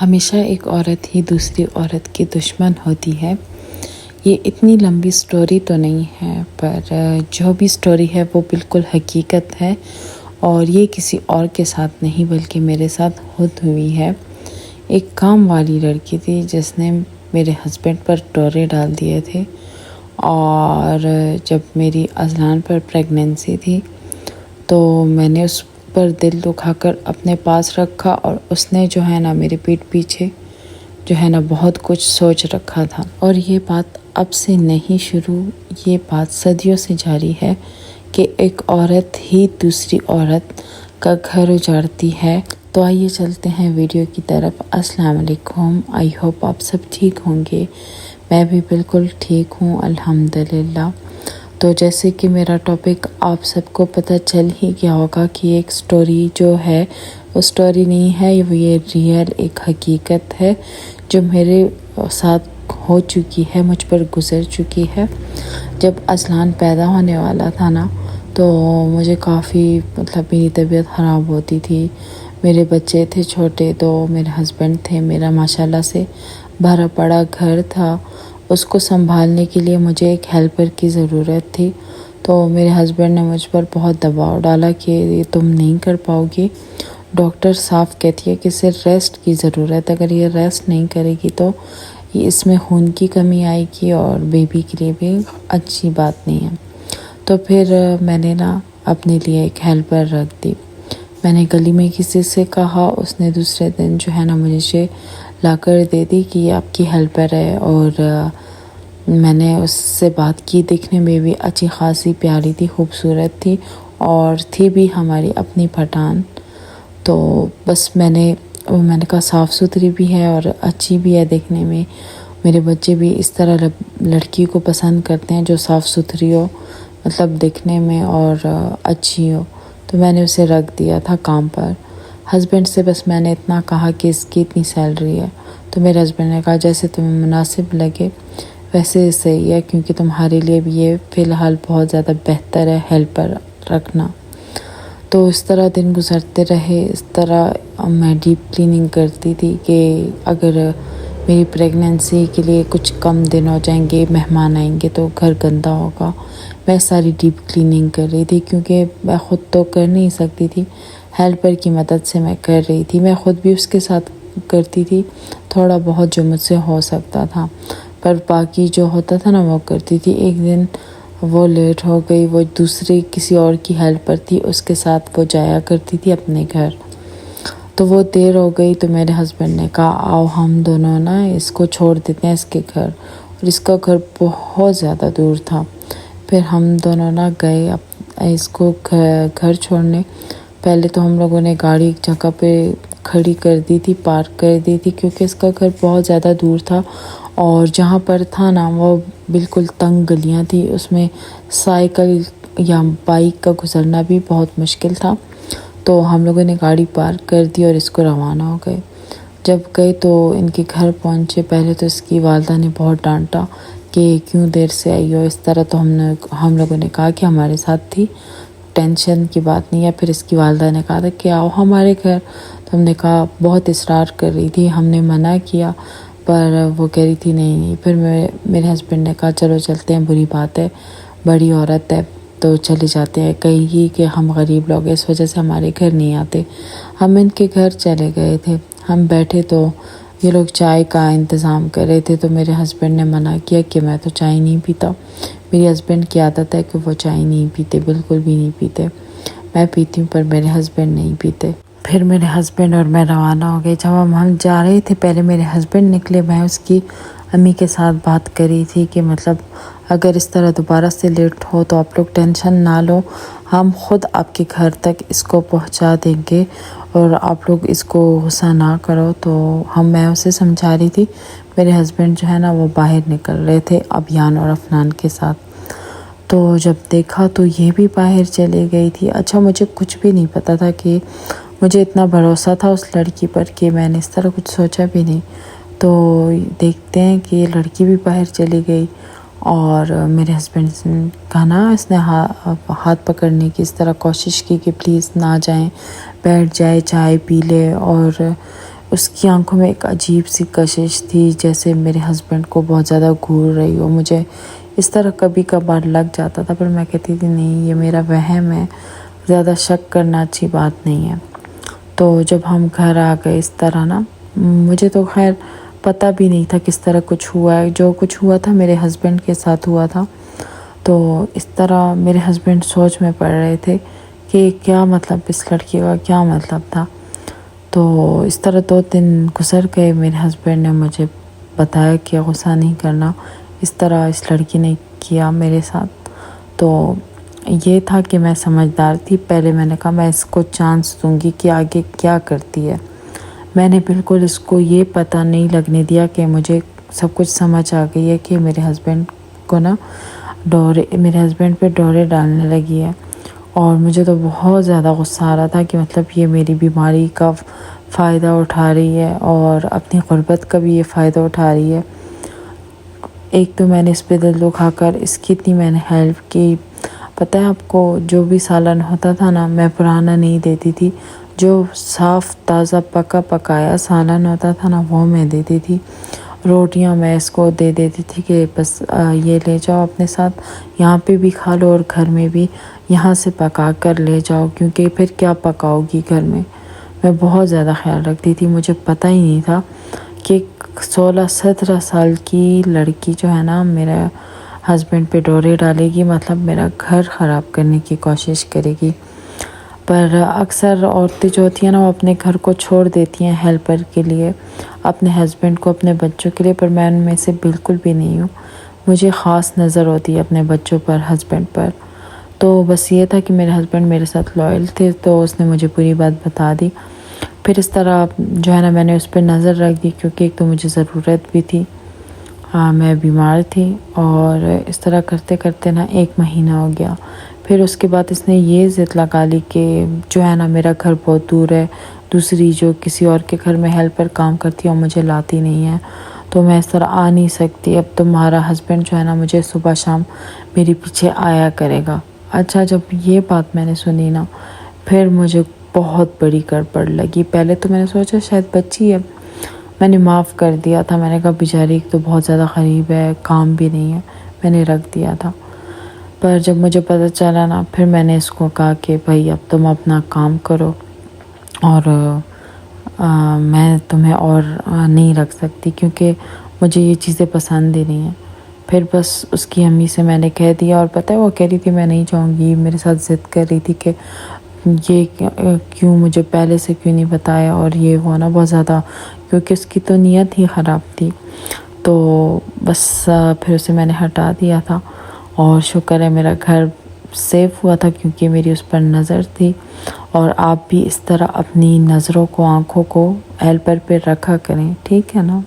ہمیشہ ایک عورت ہی دوسری عورت کی دشمن ہوتی ہے۔ یہ اتنی لمبی سٹوری تو نہیں ہے، پر جو بھی سٹوری ہے وہ بالکل حقیقت ہے، اور یہ کسی اور کے ساتھ نہیں بلکہ میرے ساتھ خود ہوئی ہے۔ ایک کام والی لڑکی تھی جس نے میرے ہسبینڈ پر ٹورے ڈال دیے تھے، اور جب میری اذلان پر پریگننسی تھی تو میں نے اس پر دل دکھا کر اپنے پاس رکھا، اور اس نے جو ہے نا میرے پیٹھ پیچھے جو ہے نا بہت کچھ سوچ رکھا تھا۔ اور یہ بات اب سے نہیں شروع، یہ بات صدیوں سے جاری ہے کہ ایک عورت ہی دوسری عورت کا گھر اجاڑتی ہے۔ تو آئیے چلتے ہیں ویڈیو کی طرف۔ السلام علیکم، آئی ہوپ آپ سب ٹھیک ہوں گے۔ میں بھی بالکل ٹھیک ہوں الحمدللہ۔ تو جیسے کہ میرا ٹاپک آپ سب کو پتہ چل ہی گیا ہوگا کہ ایک سٹوری جو ہے وہ سٹوری نہیں ہے، یہ ریئل ایک حقیقت ہے جو میرے ساتھ ہو چکی ہے، مجھ پر گزر چکی ہے۔ جب اذلان پیدا ہونے والا تھا نا تو مجھے کافی میری طبیعت خراب ہوتی تھی۔ میرے بچے تھے چھوٹے، تو میرے ہسبینڈ تھے، میرا ماشاءاللہ سے بھرا پڑا گھر تھا۔ اس کو سنبھالنے کے لیے مجھے ایک ہیلپر کی ضرورت تھی، تو میرے ہسبینڈ نے مجھ پر بہت دباؤ ڈالا کہ یہ تم نہیں کر پاؤ گی۔ ڈاکٹر صاف کہتی ہے کہ صرف ریسٹ کی ضرورت ہے، اگر یہ ریسٹ نہیں کرے گی تو اس میں خون کی کمی آئے گی اور بیبی کے لیے بھی اچھی بات نہیں ہے۔ تو پھر میں نے اپنے لیے ایک ہیلپر رکھ دی۔ میں نے گلی میں کسی سے کہا، اس نے دوسرے دن جو ہے نا مجھے لا کر دے دی کہ یہ آپ کی ہیلپر ہے، اور میں نے اس سے بات کی۔ دیکھنے میں بھی اچھی خاصی پیاری تھی، خوبصورت تھی، اور تھی بھی ہماری اپنی پٹھان۔ تو بس میں نے کہا صاف ستھری بھی ہے اور اچھی بھی ہے دیکھنے میں۔ میرے بچے بھی اس طرح لڑکی کو پسند کرتے ہیں جو صاف ستھری ہو، دیکھنے میں اور اچھی ہو۔ تو میں نے اسے رکھ دیا تھا کام پر۔ ہسبینڈ سے بس میں نے اتنا کہا کہ اس کی اتنی سیلری ہے، تو میرے ہسبینڈ نے کہا جیسے تمہیں مناسب لگے ویسے صحیح ہے، کیونکہ تمہارے لیے بھی یہ فی الحال بہت زیادہ بہتر ہے ہیلپر رکھنا۔ تو اس طرح دن گزرتے رہے۔ اس طرح میں ڈیپ کلیننگ کرتی تھی کہ اگر میری پریگننسی کے لیے کچھ کم دن ہو جائیں گے، مہمان آئیں گے تو گھر گندا ہوگا۔ میں ساری ڈیپ کلیننگ کر رہی تھی، کیونکہ میں خود تو کر نہیں سکتی تھی، ہیلپر کی مدد سے میں کر رہی تھی۔ میں خود بھی اس کے ساتھ کرتی تھی تھوڑا بہت جو مجھ سے ہو سکتا تھا، پر باقی جو ہوتا تھا نا وہ کرتی تھی۔ ایک دن وہ لیٹ ہو گئی، وہ دوسری کسی اور کی ہیلپر تھی، اس کے ساتھ وہ جایا کرتی تھی اپنے گھر۔ تو وہ دیر ہو گئی، تو میرے ہسبینڈ نے کہا آؤ ہم دونوں اس کو چھوڑ دیتے ہیں اس کے گھر، اور اس کا گھر بہت زیادہ دور تھا۔ پھر ہم دونوں گئے اس کو گھر چھوڑنے۔ پہلے تو ہم لوگوں نے گاڑی ایک جگہ پہ کھڑی کر دی تھی، پارک کر دی تھی، کیونکہ اس کا گھر بہت زیادہ دور تھا، اور جہاں پر تھا وہ بالکل تنگ گلیاں تھی، اس میں سائیکل یا بائک کا گزرنا بھی بہت مشکل تھا۔ تو ہم لوگوں نے گاڑی پارک کر دی اور اس کو روانہ ہو گئے۔ جب گئے تو ان کے گھر پہنچے، پہلے تو اس کی والدہ نے بہت ڈانٹا کہ کیوں دیر سے آئی ہو اس طرح۔ تو ہم لوگوں نے کہا کہ ہمارے ساتھ تھی، ٹینشن کی بات نہیں ہے۔ پھر اس کی والدہ نے کہا تھا کہ آؤ ہمارے گھر، تو ہم نے کہا، بہت اصرار کر رہی تھی، ہم نے منع کیا، پر وہ کہہ رہی تھی نہیں۔ پھر میرے ہسبینڈ نے کہا چلو چلتے ہیں، بری بات ہے، بڑی عورت ہے تو چلے جاتے ہیں، کہیں گی کہ ہم غریب لوگ ہیں اس وجہ سے ہمارے گھر نہیں آتے۔ ہم ان کے گھر چلے گئے تھے، ہم بیٹھے تو یہ لوگ چائے کا انتظام کر رہے تھے، تو میرے ہسبینڈ نے منع کیا کہ میں تو چائے نہیں پیتا۔ میری ہسبینڈ کی عادت ہے کہ وہ چائے نہیں پیتے، بالکل بھی نہیں پیتے۔ میں پیتی ہوں پر میرے ہسبینڈ نہیں پیتے۔ پھر میرے ہسبینڈ اور میں روانہ ہو گئے۔ جب ہم جا رہے تھے، پہلے میرے ہسبینڈ نکلے، میں اس کی امی کے ساتھ بات کری تھی کہ اگر اس طرح دوبارہ سے لیٹ ہو تو آپ لوگ ٹینشن نہ لو، ہم خود آپ کے گھر تک اس کو پہنچا دیں گے، اور آپ لوگ اس کو غصہ نہ کرو۔ تو میں اسے سمجھا رہی تھی، میرے ہسبینڈ جو ہے وہ باہر نکل رہے تھے ابیان اور افنان کے ساتھ۔ تو جب دیکھا تو یہ بھی باہر چلے گئی تھی۔ اچھا، مجھے کچھ بھی نہیں پتا تھا، کہ مجھے اتنا بھروسہ تھا اس لڑکی پر کہ میں نے اس طرح کچھ سوچا بھی نہیں۔ تو دیکھتے ہیں کہ یہ لڑکی بھی باہر چلی گئی، اور میرے ہسبینڈ نے کہا اس نے ہاتھ پکڑنے کی اس طرح کوشش کی کہ پلیز نہ جائیں، بیٹھ جائے، چائے پی لے، اور اس کی آنکھوں میں ایک عجیب سی کشش تھی، جیسے میرے ہسبینڈ کو بہت زیادہ گھور رہی ہو۔ مجھے اس طرح کبھی کبھار لگ جاتا تھا، پر میں کہتی تھی نہیں، یہ میرا وہم ہے، زیادہ شک کرنا اچھی بات نہیں ہے۔ تو جب ہم گھر آ گئے اس طرح نا، مجھے تو خیر پتہ بھی نہیں تھا کس طرح کچھ ہوا ہے۔ جو کچھ ہوا تھا میرے ہسبینڈ کے ساتھ ہوا تھا۔ تو اس طرح میرے ہسبینڈ سوچ میں پڑ رہے تھے کہ کیا مطلب اس لڑکی کا کیا مطلب تھا۔ تو اس طرح 2 دن گزر گئے، میرے ہسبینڈ نے مجھے بتایا کہ غصہ نہیں کرنا، اس طرح اس لڑکی نے کیا میرے ساتھ۔ تو یہ تھا کہ میں سمجھدار تھی، پہلے میں نے کہا میں اس کو چانس دوں گی کہ آگے کیا کرتی ہے۔ میں نے بالکل اس کو یہ پتہ نہیں لگنے دیا کہ مجھے سب کچھ سمجھ آ گئی ہے کہ میرے ہسبینڈ کو نا میرے ہسبینڈ پہ ڈورے ڈالنے لگی ہے۔ اور مجھے تو بہت زیادہ غصہ آ رہا تھا کہ مطلب یہ میری بیماری کا فائدہ اٹھا رہی ہے اور اپنی غربت کا بھی یہ فائدہ اٹھا رہی ہے۔ ایک تو میں نے اس پہ دل دکھا کر اس کی اتنی میں نے ہیلپ کی۔ پتہ ہے آپ کو، جو بھی سالن ہوتا تھا نا، میں پرانا نہیں دیتی تھی، جو صاف تازہ پکا پکایا سالن ہوتا تھا نا، وہ میں دیتی تھی۔ روٹیاں میں اس کو دے دیتی تھی کہ بس یہ لے جاؤ اپنے ساتھ، یہاں پہ بھی کھا لو اور گھر میں بھی یہاں سے پکا کر لے جاؤ، کیونکہ پھر کیا پکاؤ گی گھر میں۔ میں بہت زیادہ خیال رکھتی تھی، مجھے پتہ ہی نہیں تھا کہ 16-17 سال کی لڑکی جو ہے نا میرا ہسبینڈ پہ ڈورے ڈالے گی، مطلب میرا گھر خراب کرنے کی کوشش کرے گی۔ پر اکثر عورتیں جو ہوتی ہیں نا، وہ اپنے گھر کو چھوڑ دیتی ہیں ہیلپر کے لیے، اپنے ہسبینڈ کو، اپنے بچوں کے لیے، پر میں ان میں سے بالکل بھی نہیں ہوں۔ مجھے خاص نظر ہوتی ہے اپنے بچوں پر، ہسبینڈ پر۔ تو بس یہ تھا کہ میرے ہسبینڈ میرے ساتھ لائل تھے، تو اس نے مجھے پوری بات بتا دی۔ پھر اس طرح جو ہے نا میں نے اس پہ نظر رکھ دی، کیونکہ ایک تو مجھے ضرورت بھی تھی، میں بیمار تھی، اور اس طرح کرتے کرتے نا 1 مہینہ ہو گیا۔ پھر اس کے بعد اس نے یہ ضد لگا لی کہ جو ہے نا میرا گھر بہت دور ہے، دوسری جو کسی اور کے گھر میں ہیلپر کام کرتی ہے اور مجھے لاتی نہیں ہے، تو میں اس طرح آ نہیں سکتی، اب تمہارا ہسبینڈ جو ہے نا مجھے صبح شام میرے پیچھے آیا کرے گا۔ اچھا، جب یہ بات میں نے سنی نا، پھر مجھے بہت بڑی گڑبڑ لگی۔ پہلے تو میں نے سوچا شاید بچی ہے، میں نے معاف کر دیا تھا، میں نے کہا بیچاری تو بہت زیادہ غریب ہے، کام بھی نہیں ہے، میں نے رکھ دیا تھا۔ پر جب مجھے پتہ چلا نا، پھر میں نے اس کو کہا کہ بھائی اب تم اپنا کام کرو، اور میں تمہیں اور نہیں رکھ سکتی، کیونکہ مجھے یہ چیزیں پسند ہی نہیں ہیں۔ پھر بس اس کی امی سے میں نے کہہ دیا، اور پتہ ہے وہ کہہ رہی تھی میں نہیں جاؤں گی، میرے ساتھ ضد کر رہی تھی کہ یہ کیوں مجھے پہلے سے کیوں نہیں بتایا، اور یہ وہ نا بہت زیادہ، کیونکہ اس کی تو نیت ہی خراب تھی۔ تو بس پھر اسے میں نے ہٹا دیا تھا، اور شکر ہے میرا گھر سیف ہوا تھا، کیونکہ میری اس پر نظر تھی۔ اور آپ بھی اس طرح اپنی نظروں کو، آنکھوں کو ہیلپر پہ رکھا کریں، ٹھیک ہے نا۔